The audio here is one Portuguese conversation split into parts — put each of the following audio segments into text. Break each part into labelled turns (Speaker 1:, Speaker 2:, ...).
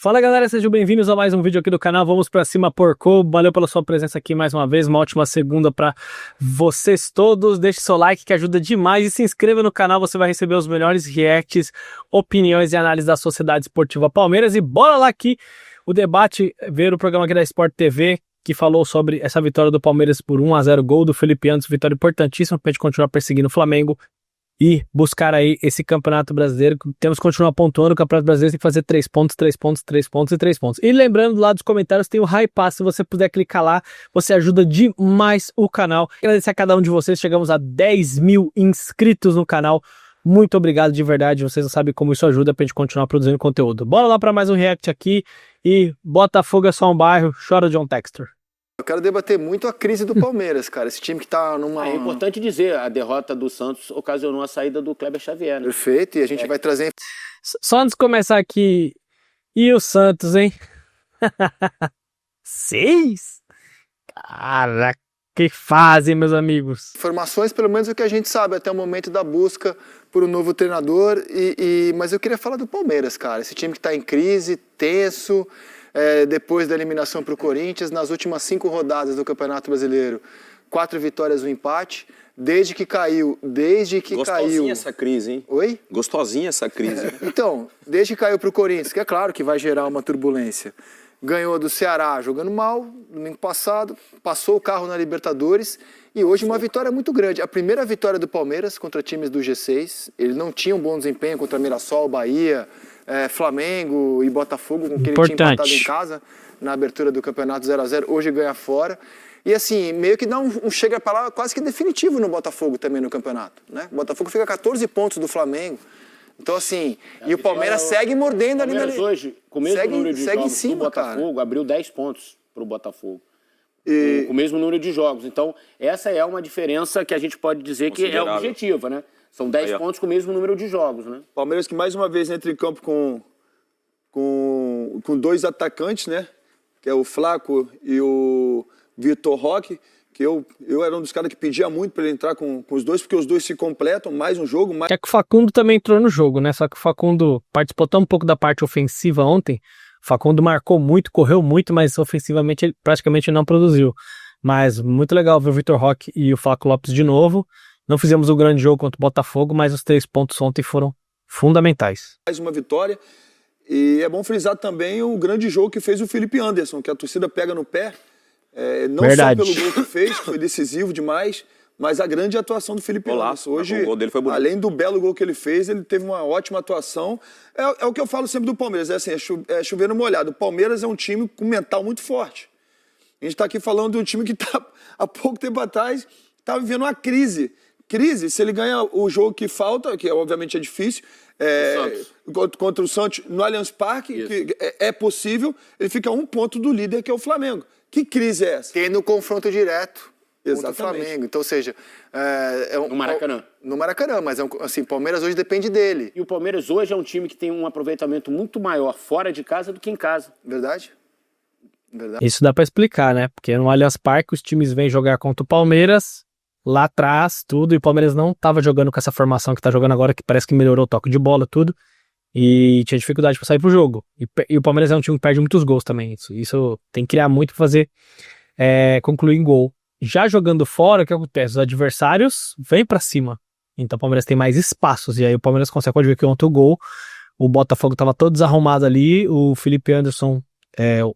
Speaker 1: Fala galera, sejam bem-vindos a mais um vídeo aqui do canal. Vamos pra cima, porco. Valeu pela sua presença aqui mais uma vez. Uma ótima segunda pra vocês todos. Deixe seu like que ajuda demais e se inscreva no canal. Você vai receber os melhores reacts, opiniões e análises da Sociedade Esportiva Palmeiras. E bora lá aqui o debate, ver o programa aqui da Sport TV que falou sobre essa vitória do Palmeiras por 1-0, gol do Felipe Anderson, vitória importantíssima pra gente continuar perseguindo o Flamengo e buscar aí esse Campeonato Brasileiro. Temos que continuar pontuando. O Campeonato Brasileiro tem que fazer 3 pontos, 3 pontos, 3 pontos e 3 pontos. E lembrando, lá dos comentários tem o Hype Pass. Se você puder clicar lá, você ajuda demais o canal. Agradecer a cada um de vocês. Chegamos a 10 mil inscritos no canal. Muito obrigado de verdade. Vocês não sabem como isso ajuda pra gente continuar produzindo conteúdo. Bora lá para mais um react aqui. E Botafogo é só um bairro. Chora John Textor.
Speaker 2: Eu quero debater muito a crise do Palmeiras, cara. Esse time que tá numa...
Speaker 3: É importante dizer, a derrota do Santos ocasionou a saída do Kleber Xavier, né?
Speaker 2: Perfeito, e a gente vai trazer...
Speaker 1: Só antes de começar aqui, e o Santos, hein? 6? Caraca, que fase, meus amigos.
Speaker 2: Informações, pelo menos o que a gente sabe até o momento da busca por um novo treinador. Mas eu queria falar do Palmeiras, cara. Esse time que tá em crise, tenso... depois da eliminação para o Corinthians, nas últimas 5 rodadas do Campeonato Brasileiro, 4 vitórias, 1 empate, desde que caiu...
Speaker 4: Gostosinha essa crise, hein?
Speaker 2: Oi?
Speaker 4: Gostosinha essa crise.
Speaker 2: Então, desde que caiu para o Corinthians, que é claro que vai gerar uma turbulência, ganhou do Ceará jogando mal, no domingo passado, passou o carro na Libertadores, e hoje uma vitória muito grande. A primeira vitória do Palmeiras contra times do G6, ele não tinha um bom desempenho contra Mirassol, Bahia... Flamengo e Botafogo, com que ele tinha empatado em casa na abertura do campeonato 0-0, hoje ganha fora. E assim, meio que dá um chega para lá quase que definitivo no Botafogo também no campeonato, né? O Botafogo fica a 14 pontos do Flamengo. Então assim, e o Palmeiras segue mordendo ali.
Speaker 3: Hoje, com o mesmo número de jogos do Botafogo, abriu 10 pontos para o Botafogo. Com o mesmo número de jogos. Então, essa é uma diferença que a gente pode dizer que é objetiva, né? São 10 pontos com o mesmo número de jogos, né?
Speaker 5: Palmeiras que mais uma vez entra em campo com 2 atacantes, né? Que é o Flaco e o Vitor Roque, que eu era um dos caras que pedia muito para ele entrar com os dois, porque os dois se completam, mais um jogo.
Speaker 1: É que o Facundo também entrou no jogo, né? Só que o Facundo participou tão um pouco da parte ofensiva ontem. O Facundo marcou muito, correu muito, mas ofensivamente ele praticamente não produziu. Mas muito legal ver o Vitor Roque e o Flaco Lopes de novo. Não fizemos um grande jogo contra o Botafogo, mas os 3 pontos ontem foram fundamentais.
Speaker 5: Mais uma vitória. E é bom frisar também o grande jogo que fez o Felipe Anderson, que a torcida pega no pé. Não
Speaker 1: Verdade.
Speaker 5: Só pelo gol que fez, que foi decisivo demais, mas a grande atuação do Felipe Anderson. Hoje,
Speaker 4: o gol dele foi bonito.
Speaker 5: Além do belo gol que ele fez, ele teve uma ótima atuação. É o que eu falo sempre do Palmeiras, é chover no molhado. O Palmeiras é um time com mental muito forte. A gente está aqui falando de um time que há pouco tempo atrás está vivendo uma crise. Se ele ganha o jogo que falta, que obviamente é difícil, contra o Santos no Allianz Parque, que é possível, ele fica a 1 ponto do líder, que é o Flamengo. Que crise é essa?
Speaker 2: Tem no confronto direto contra o
Speaker 5: Exatamente.
Speaker 2: Flamengo. Então, ou seja...
Speaker 3: No Maracanã.
Speaker 2: No Maracanã, mas assim, o Palmeiras hoje depende dele.
Speaker 3: E o Palmeiras hoje é um time que tem um aproveitamento muito maior fora de casa do que em casa.
Speaker 2: Verdade?
Speaker 1: Isso dá pra explicar, né? Porque no Allianz Parque os times vêm jogar contra o Palmeiras... Lá atrás, tudo, e o Palmeiras não tava jogando com essa formação que tá jogando agora, que parece que melhorou o toque de bola, tudo, e tinha dificuldade pra sair pro jogo. E o Palmeiras é um time que perde muitos gols também, isso tem que criar muito pra fazer concluir em gol. Já jogando fora, o que acontece? Os adversários vêm pra cima, então o Palmeiras tem mais espaços, e aí o Palmeiras consegue, pode ver que ontem o gol, o Botafogo tava todo desarrumado ali, o Felipe Anderson...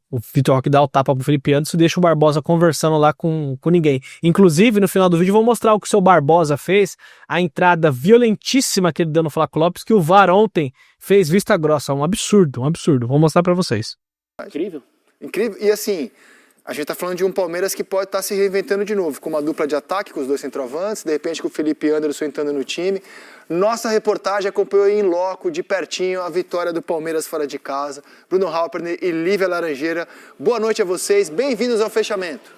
Speaker 1: o Vitor Roque dá o tapa pro Felipe Anderson e deixa o Barbosa conversando lá com ninguém. Inclusive, no final do vídeo, vou mostrar o que o seu Barbosa fez, a entrada violentíssima que ele deu no Flaco Lopes, que o VAR ontem fez vista grossa. Um absurdo. Vou mostrar pra vocês.
Speaker 3: Incrível.
Speaker 2: Incrível. E assim, a gente tá falando de um Palmeiras que pode estar se reinventando de novo, com uma dupla de ataque, com os 2 centroavantes, de repente com o Felipe Anderson entrando no time. Nossa reportagem acompanhou em loco, de pertinho, a vitória do Palmeiras fora de casa. Bruno Halper e Lívia Laranjeira. Boa noite a vocês, bem-vindos ao fechamento.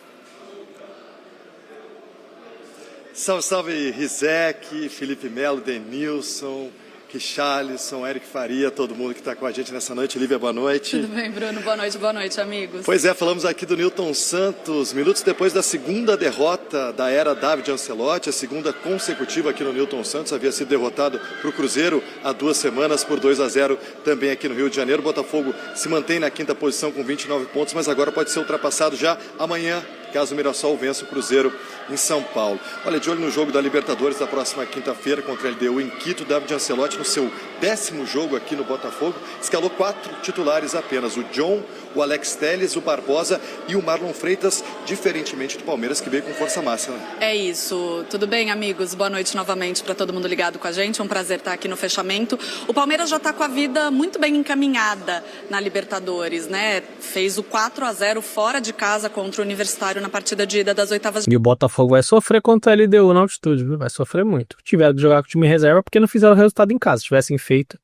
Speaker 6: Salve, salve, Rizek, Felipe Melo, Denilson, Richarlison, Eric Faria, todo mundo que está com a gente nessa noite. Lívia, boa noite.
Speaker 7: Tudo bem, Bruno? Boa noite, amigos.
Speaker 6: Pois é, falamos aqui do Nilton Santos, minutos depois da segunda derrota da era David Ancelotti, a segunda consecutiva aqui no Nilton Santos, havia sido derrotado para o Cruzeiro há 2 semanas por 2-0 também aqui no Rio de Janeiro. O Botafogo se mantém na 5ª posição com 29 pontos, mas agora pode ser ultrapassado já amanhã, caso o Mirassol vença o Cruzeiro em São Paulo. Olha, de olho no jogo da Libertadores da próxima quinta-feira contra a LDU em Quito, David Ancelotti no seu 10º jogo aqui no Botafogo, escalou 4 titulares apenas, o John, o Alex Telles, o Barbosa e o Marlon Freitas, diferentemente do Palmeiras, que veio com força máxima.
Speaker 7: É isso. Tudo bem, amigos? Boa noite novamente para todo mundo ligado com a gente. É um prazer estar aqui no fechamento. O Palmeiras já está com a vida muito bem encaminhada na Libertadores, né? Fez o 4-0 fora de casa contra o Universitário na partida de ida das oitavas.
Speaker 1: E o Botafogo vai sofrer contra a LDU na altitude, viu? Vai sofrer muito. Tiveram que jogar com o time reserva porque não fizeram o resultado em casa. Se tivessem feito,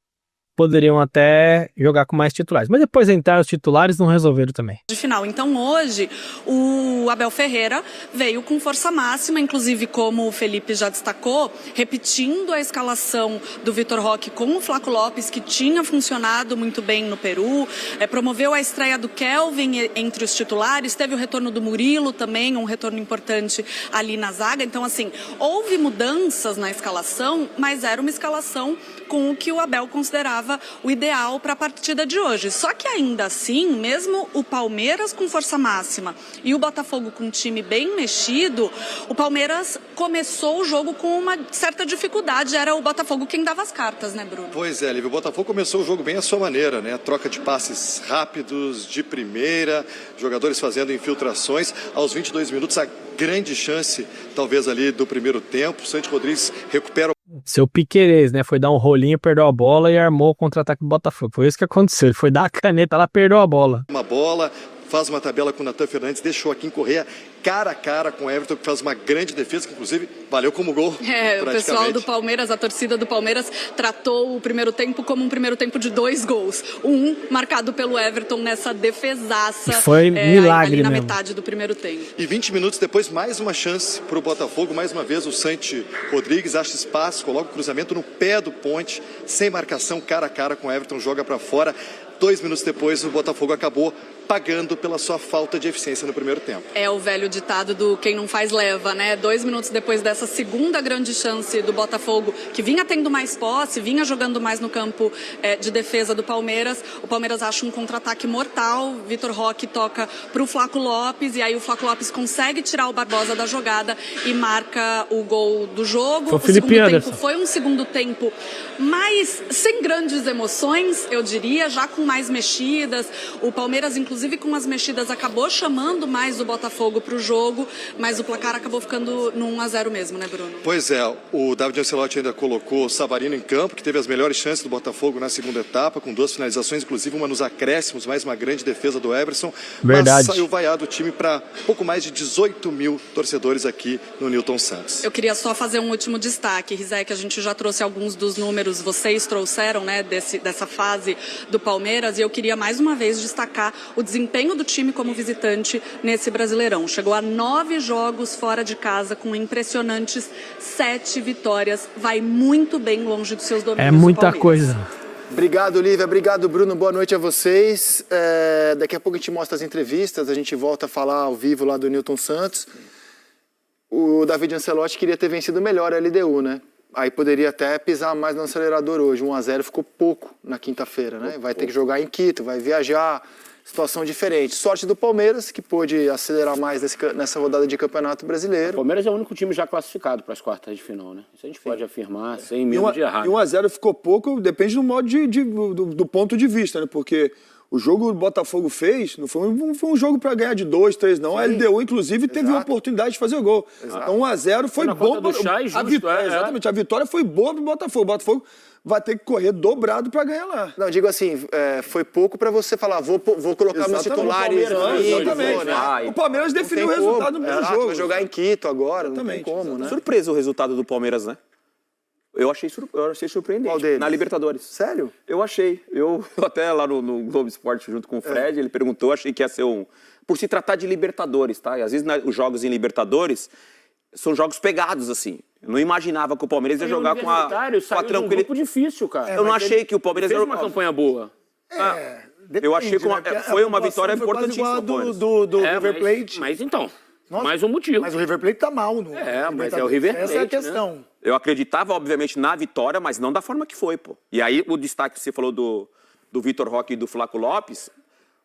Speaker 1: poderiam até jogar com mais titulares. Mas depois entraram os titulares, não resolveram também.
Speaker 7: De final. Então hoje o Abel Ferreira veio com força máxima, inclusive como o Felipe já destacou, repetindo a escalação do Vitor Roque com o Flaco Lopes, que tinha funcionado muito bem no Peru, promoveu a estreia do Kelvin entre os titulares, teve o retorno do Murilo também, um retorno importante ali na zaga. Então assim, houve mudanças na escalação, mas era uma escalação com o que o Abel considerava o ideal para a partida de hoje. Só que ainda assim, mesmo o Palmeiras com força máxima e o Botafogo com um time bem mexido, o Palmeiras começou o jogo com uma certa dificuldade. Era o Botafogo quem dava as cartas, né, Bruno?
Speaker 6: Pois é, Lívia, o Botafogo começou o jogo bem à sua maneira, né? Troca de passes rápidos, de primeira, jogadores fazendo infiltrações. Aos 22 minutos, a grande chance, talvez ali do primeiro tempo, o Santi Rodrigues recupera
Speaker 1: seu Piquerez, né? Foi dar um rolinho, perdeu a bola e armou o contra-ataque do Botafogo. Foi isso que aconteceu. Ele foi dar a caneta lá, perdeu a bola.
Speaker 6: Uma bola, faz uma tabela com o Natan Fernandes, deixou aqui Correa cara a cara com o Everton, que faz uma grande defesa, que inclusive valeu como gol.
Speaker 7: O pessoal do Palmeiras, a torcida do Palmeiras, tratou o primeiro tempo como um primeiro tempo de 2 gols. Um marcado pelo Everton nessa defesaça.
Speaker 1: Foi milagre
Speaker 7: ali na
Speaker 1: mesmo.
Speaker 7: Metade do primeiro tempo.
Speaker 6: E 20 minutos depois, mais uma chance para o Botafogo. Mais uma vez o Santi Rodrigues acha espaço, coloca o cruzamento no pé do Ponte, sem marcação, cara a cara com o Everton, joga para fora. 2 minutos depois, o Botafogo acabou pagando pela sua falta de eficiência no primeiro tempo.
Speaker 7: É o velho ditado do quem não faz leva, né? 2 minutos depois dessa segunda grande chance do Botafogo, que vinha tendo mais posse, vinha jogando mais no campo de defesa do Palmeiras, o Palmeiras acha um contra-ataque mortal, Vitor Roque toca para o Flaco Lopes, e aí o Flaco Lopes consegue tirar o Barbosa da jogada e marca o gol do jogo.
Speaker 1: Foi o Felipe Anderson.
Speaker 7: Foi um segundo tempo mais sem grandes emoções, eu diria, já com mais mexidas. O Palmeiras, inclusive com as mexidas, acabou chamando mais o Botafogo para o jogo, mas o placar acabou ficando no 1-0 mesmo, né, Bruno?
Speaker 6: Pois é, o David Ancelotti ainda colocou o Savarino em campo, que teve as melhores chances do Botafogo na segunda etapa, com 2 finalizações, inclusive uma nos acréscimos, mais uma grande defesa do Everson.
Speaker 1: Verdade.
Speaker 6: Mas saiu vaiado o time para pouco mais de 18 mil torcedores aqui no Nilton Santos.
Speaker 7: Eu queria só fazer um último destaque, Rizek, a gente já trouxe alguns dos números, vocês trouxeram, né, dessa fase do Palmeiras, e eu queria mais uma vez destacar o desempenho do time como visitante nesse Brasileirão. Chegou a 9 jogos fora de casa com impressionantes 7 vitórias. Vai muito bem longe dos seus domínios.
Speaker 1: É muita coisa.
Speaker 2: Obrigado, Lívia. Obrigado, Bruno. Boa noite a vocês. Daqui a pouco a gente mostra as entrevistas, a gente volta a falar ao vivo lá do Nilton Santos. O David Ancelotti queria ter vencido melhor a LDU, né? Aí poderia até pisar mais no acelerador hoje. 1-0 ficou pouco na quinta-feira, né? Vai ter que jogar em Quito, vai viajar, situação diferente. Sorte do Palmeiras, que pôde acelerar mais nessa rodada de Campeonato Brasileiro.
Speaker 3: O Palmeiras é o único time já classificado para as quartas de final, né? Isso a gente pode afirmar sem medo de errar.
Speaker 5: E 1-0 ficou pouco, depende do modo do ponto de vista, né? Porque o jogo que o Botafogo fez não foi um jogo para ganhar de 2, 3, não. Sim. A LDU, inclusive, teve a oportunidade de fazer o gol. Exato. Então 1-0 foi bom para
Speaker 3: a vitória.
Speaker 5: Exatamente, a vitória foi boa para o Botafogo. O Botafogo vai ter que correr dobrado para ganhar lá.
Speaker 2: Não, digo assim, foi pouco para você falar, vou colocar meus titulares.
Speaker 5: O Palmeiras definiu o resultado no primeiro jogo.
Speaker 2: Vai jogar em Quito agora, não tem como, né?
Speaker 4: Surpresa o resultado do Palmeiras, né? Eu achei surpreendente.
Speaker 2: Qual deles?
Speaker 4: Na Libertadores.
Speaker 2: Sério?
Speaker 4: Eu achei. Eu até lá no Globo Esporte, junto com o Fred, ele perguntou, achei que ia ser por se tratar de Libertadores, tá? E às vezes os jogos em Libertadores são jogos pegados, assim. Eu não imaginava que o Palmeiras ia jogar com a tranquilidade.
Speaker 3: Um grupo difícil, cara.
Speaker 4: Eu não achei que o Palmeiras
Speaker 3: fez uma campanha boa.
Speaker 4: Eu achei que foi uma vitória importantíssima.
Speaker 8: Do River Plate.
Speaker 3: Mas então, mais um motivo.
Speaker 8: Mas o River Plate tá mal, não
Speaker 3: mas é o River Plate.
Speaker 8: Essa é a questão.
Speaker 3: Né?
Speaker 4: Eu acreditava, obviamente, na vitória, mas não da forma que foi, pô. E aí, o destaque que você falou do Vitor Roque e do Flaco Lopes,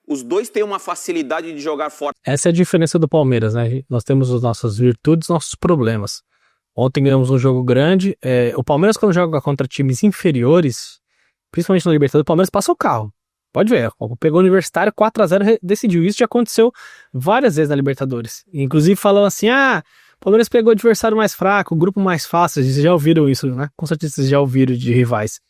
Speaker 4: os dois têm uma facilidade de jogar fora.
Speaker 1: Essa é a diferença do Palmeiras, né? Nós temos as nossas virtudes, nossos problemas. Ontem ganhamos um jogo grande. O Palmeiras, quando joga contra times inferiores, principalmente na Libertadores, o Palmeiras passa o carro. Pode ver, pegou o Universitário, 4-0, decidiu. Isso já aconteceu várias vezes na Libertadores. Inclusive falando assim, o Palmeiras pegou o adversário mais fraco, o grupo mais fácil. Vocês já ouviram isso, né? Com certeza vocês já ouviram de rivais.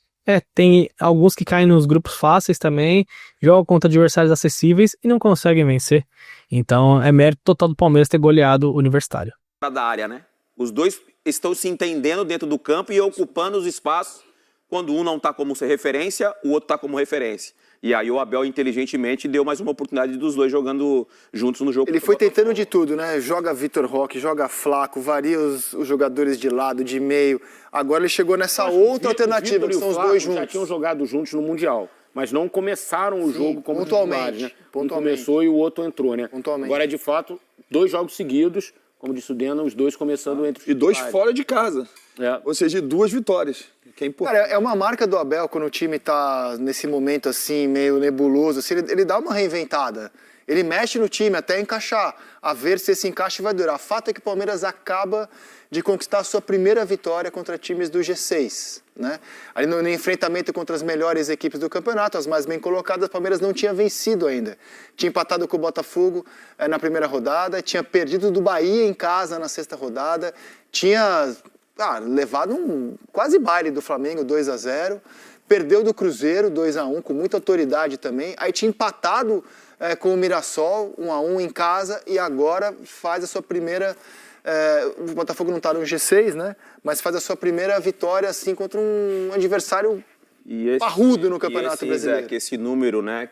Speaker 1: Tem alguns que caem nos grupos fáceis também, jogam contra adversários acessíveis e não conseguem vencer. Então é mérito total do Palmeiras ter goleado o Universitário.
Speaker 4: Da área, né? Os dois estão se entendendo dentro do campo e ocupando os espaços. Quando um não está como referência, o outro está como referência. E aí o Abel, inteligentemente, deu mais uma oportunidade dos dois jogando juntos no jogo.
Speaker 2: Ele foi tentando de tudo, né? Joga Vitor Roque, joga Flaco, varia os jogadores de lado, de meio. Agora ele chegou nessa outra alternativa, que são os dois juntos.
Speaker 3: Já tinham jogado juntos no Mundial, mas não começaram o jogo como titulares, né? Um começou e o outro entrou, né? Agora, de fato, 2 jogos seguidos, como disse o Dena, os dois começando entre os
Speaker 5: titulares. E 2 fora de casa. Ou seja, 2 vitórias. Que é importante.
Speaker 2: Cara, é uma marca do Abel quando o time tá nesse momento assim, meio nebuloso, assim, ele dá uma reinventada. Ele mexe no time até encaixar, a ver se esse encaixe vai durar. Fato é que o Palmeiras acaba de conquistar a sua primeira vitória contra times do G6, né? Ali no enfrentamento contra as melhores equipes do campeonato, as mais bem colocadas, o Palmeiras não tinha vencido ainda. Tinha empatado com o Botafogo na primeira rodada, tinha perdido do Bahia em casa na 6ª rodada, tinha levado um quase baile do Flamengo, 2-0, perdeu do Cruzeiro, 2-1, com muita autoridade também, aí tinha empatado com o Mirassol, 1-1 em casa, e agora faz a sua primeira... o Botafogo não está no G6, né? Mas faz a sua primeira vitória assim contra um adversário parrudo no Campeonato Brasileiro.
Speaker 4: Que esse número, né?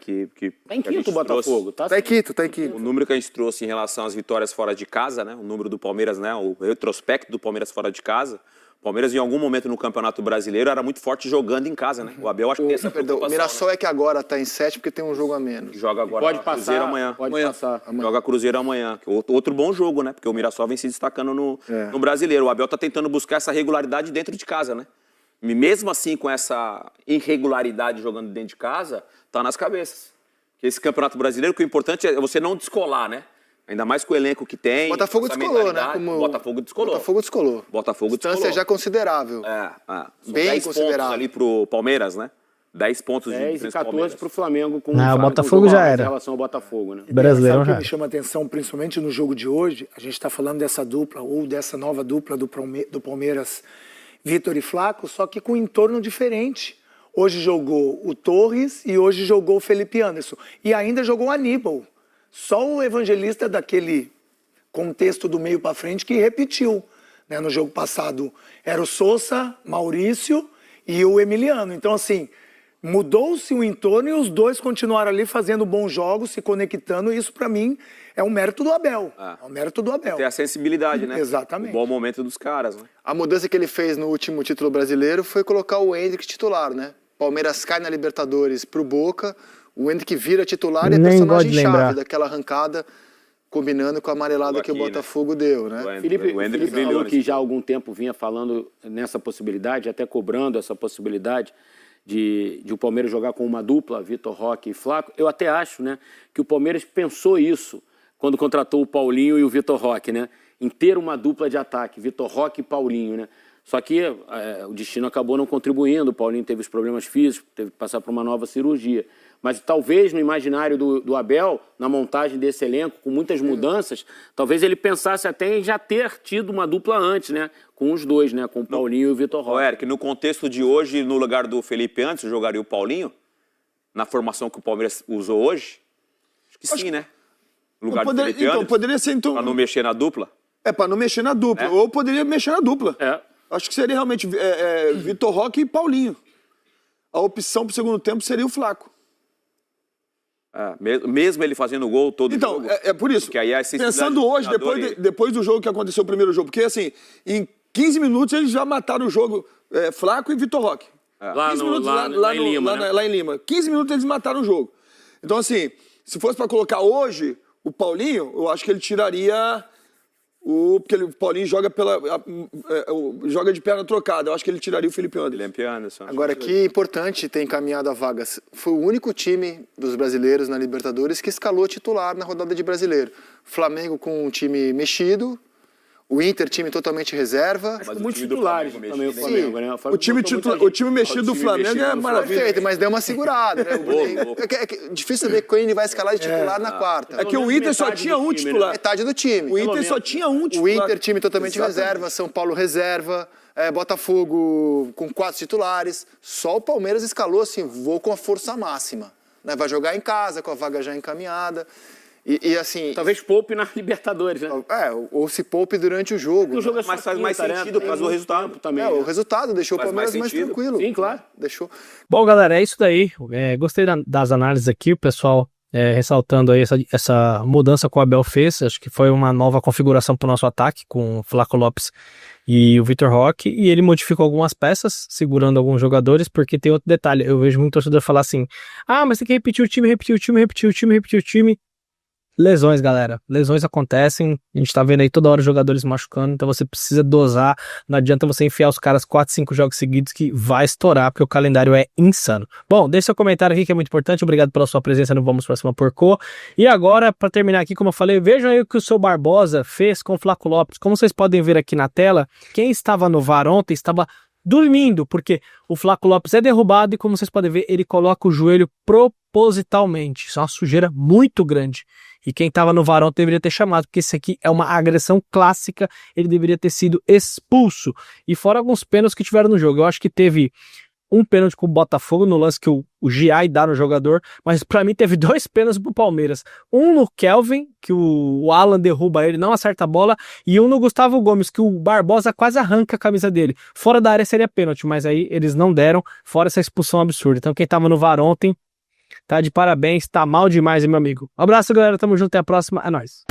Speaker 3: Tá em quinto o Botafogo,
Speaker 2: tá em quinto.
Speaker 4: O número que a gente trouxe em relação às vitórias fora de casa, né? O número do Palmeiras, né? O retrospecto do Palmeiras fora de casa. O Palmeiras, em algum momento no Campeonato Brasileiro, era muito forte jogando em casa, né? O Abel, acho que tem essa preocupação.
Speaker 2: O Mirassol é que agora está em 7 porque tem um jogo a menos.
Speaker 4: Joga agora.
Speaker 3: Pode passar.
Speaker 4: Cruzeiro amanhã.
Speaker 3: Pode passar.
Speaker 4: Joga Cruzeiro amanhã. Outro bom jogo, né? Porque o Mirassol vem se destacando no Brasileiro. O Abel está tentando buscar essa regularidade dentro de casa, né? E mesmo assim, com essa irregularidade jogando dentro de casa, tá nas cabeças. Porque esse Campeonato Brasileiro, que o importante é você não descolar, né? Ainda mais com o elenco que tem.
Speaker 2: O Botafogo descolou, né?
Speaker 4: Botafogo descolou.
Speaker 2: Botafogo descolou. Distância já considerável. Bem
Speaker 4: 10
Speaker 2: considerável.
Speaker 4: pontos ali pro Palmeiras, né? 10 pontos de
Speaker 3: 10 e 14 pro Flamengo. Com
Speaker 1: o Botafogo já era.
Speaker 3: Em relação ao Botafogo, né?
Speaker 1: Brasileiro já.
Speaker 8: O que me chama a atenção, principalmente no jogo de hoje, a gente está falando dessa dupla, ou dessa nova dupla do Palmeiras, Vitor e Flaco, só que com um entorno diferente. Hoje jogou o Torres e hoje jogou o Felipe Anderson. E ainda jogou o Aníbal. Só o Evangelista daquele contexto do meio para frente que repetiu. Né? No jogo passado era o Sousa, Maurício e o Emiliano. Então, assim, mudou-se o entorno e os dois continuaram ali fazendo bons jogos, se conectando. E isso, para mim, é um mérito do Abel. É um mérito do Abel.
Speaker 4: Tem a sensibilidade, né?
Speaker 8: Exatamente.
Speaker 4: O bom momento dos caras, né?
Speaker 2: A mudança que ele fez no último título brasileiro foi colocar o Endrick titular, né? Palmeiras cai na Libertadores pro Boca, o Endrick vira titular e é personagem-chave daquela arrancada, combinando com a amarelada que o Botafogo deu, né?
Speaker 3: Felipe falou que já há algum tempo vinha falando nessa possibilidade, até cobrando essa possibilidade de o Palmeiras jogar com uma dupla, Vitor Roque e Flaco. Eu até acho, né, que o Palmeiras pensou isso quando contratou o Paulinho e o Vitor Roque, né? Em ter uma dupla de ataque, Vitor Roque e Paulinho, né? Só que o destino acabou não contribuindo, o Paulinho teve os problemas físicos, teve que passar por uma nova cirurgia. Mas talvez no imaginário do Abel, na montagem desse elenco, com muitas mudanças, talvez ele pensasse até em já ter tido uma dupla antes, né? Com os dois, né? Com o Paulinho e o Vitor Roque.
Speaker 4: Eric, no contexto de hoje, no lugar do Felipe antes, jogaria o Paulinho? Na formação que o Palmeiras usou hoje? Acho que sim, né? No lugar do Felipe
Speaker 5: então, poderia ser então...
Speaker 4: Para não mexer na dupla?
Speaker 5: Para não mexer na dupla. Ou poderia mexer na dupla. Acho que seria realmente Vitor Roque e Paulinho. A opção para o segundo tempo seria o Flaco.
Speaker 4: Mesmo ele fazendo gol todo
Speaker 5: jogo. Então, é por isso.
Speaker 4: Aí
Speaker 5: pensando hoje, depois do jogo que aconteceu, o primeiro jogo, porque assim, em 15 minutos eles já mataram o jogo. Flaco e Vitor Roque.
Speaker 3: Lá em Lima.
Speaker 5: 15 minutos eles mataram o jogo. Então, assim, se fosse para colocar hoje o Paulinho, eu acho que ele tiraria porque o Paulinho joga joga de perna trocada. Eu acho que ele tiraria o Felipe Anderson.
Speaker 2: Agora, que importante ter encaminhado a vaga. Foi o único time dos brasileiros na Libertadores que escalou titular na rodada de brasileiro. Flamengo com um time mexido. O Inter, time totalmente reserva.
Speaker 3: Mas muitos titulares também o Flamengo, né?
Speaker 5: O time mexido do Flamengo é maravilhoso.
Speaker 2: Perfeito, mas deu uma segurada, né? É difícil saber quem ele vai escalar de titular na quarta.
Speaker 5: É que o Inter só tinha um titular.
Speaker 2: Metade do time.
Speaker 5: O Inter só tinha um titular.
Speaker 2: O Inter, time totalmente reserva. São Paulo reserva. Botafogo com 4 titulares. Só o Palmeiras escalou assim, vou com a força máxima. Né? Vai jogar em casa, com a vaga já encaminhada. E assim...
Speaker 3: Talvez poupe na Libertadores, né?
Speaker 2: Ou se poupe durante o jogo.
Speaker 3: O jogo é
Speaker 4: mas faz mais sentido por causa do resultado
Speaker 3: também.
Speaker 2: O resultado deixou o Palmeiras mais tranquilo.
Speaker 3: Sim, claro.
Speaker 2: Deixou.
Speaker 1: Bom, galera, é isso daí. Gostei das análises aqui, o pessoal ressaltando aí essa mudança que o Abel fez. Acho que foi uma nova configuração para o nosso ataque, com o Flaco Lopes e o Vitor Roque, e ele modificou algumas peças, segurando alguns jogadores, porque tem outro detalhe. Eu vejo muito torcedor falar assim, mas tem que repetir o time. Lesões, galera. Lesões acontecem. A gente tá vendo aí toda hora os jogadores machucando. Então você precisa dosar. Não adianta você enfiar os caras 4, 5 jogos seguidos que vai estourar, porque o calendário é insano. Bom, deixe seu comentário aqui que é muito importante. Obrigado pela sua presença no Vamos Pra Cima Porcô. E agora, para terminar aqui, como eu falei, vejam aí o que o seu Barbosa fez com o Flaco Lopes. Como vocês podem ver aqui na tela, quem estava no VAR ontem estava dormindo, porque o Flaco Lopes é derrubado e, como vocês podem ver, ele coloca o joelho propositalmente. Isso é uma sujeira muito grande. E quem estava no VAR deveria ter chamado, porque isso aqui é uma agressão clássica, ele deveria ter sido expulso. E fora alguns pênaltis que tiveram no jogo. Eu acho que teve um pênalti com o Botafogo no lance que o Giai dá no jogador, mas pra mim teve 2 pênaltis pro Palmeiras. Um no Kelvin, que o Alan derruba ele, não acerta a bola, e um no Gustavo Gomes, que o Barbosa quase arranca a camisa dele. Fora da área seria pênalti, mas aí eles não deram, fora essa expulsão absurda. Então quem tava no VAR ontem tá de parabéns, tá mal demais, hein, meu amigo. Um abraço, galera, tamo junto, até a próxima, é nóis.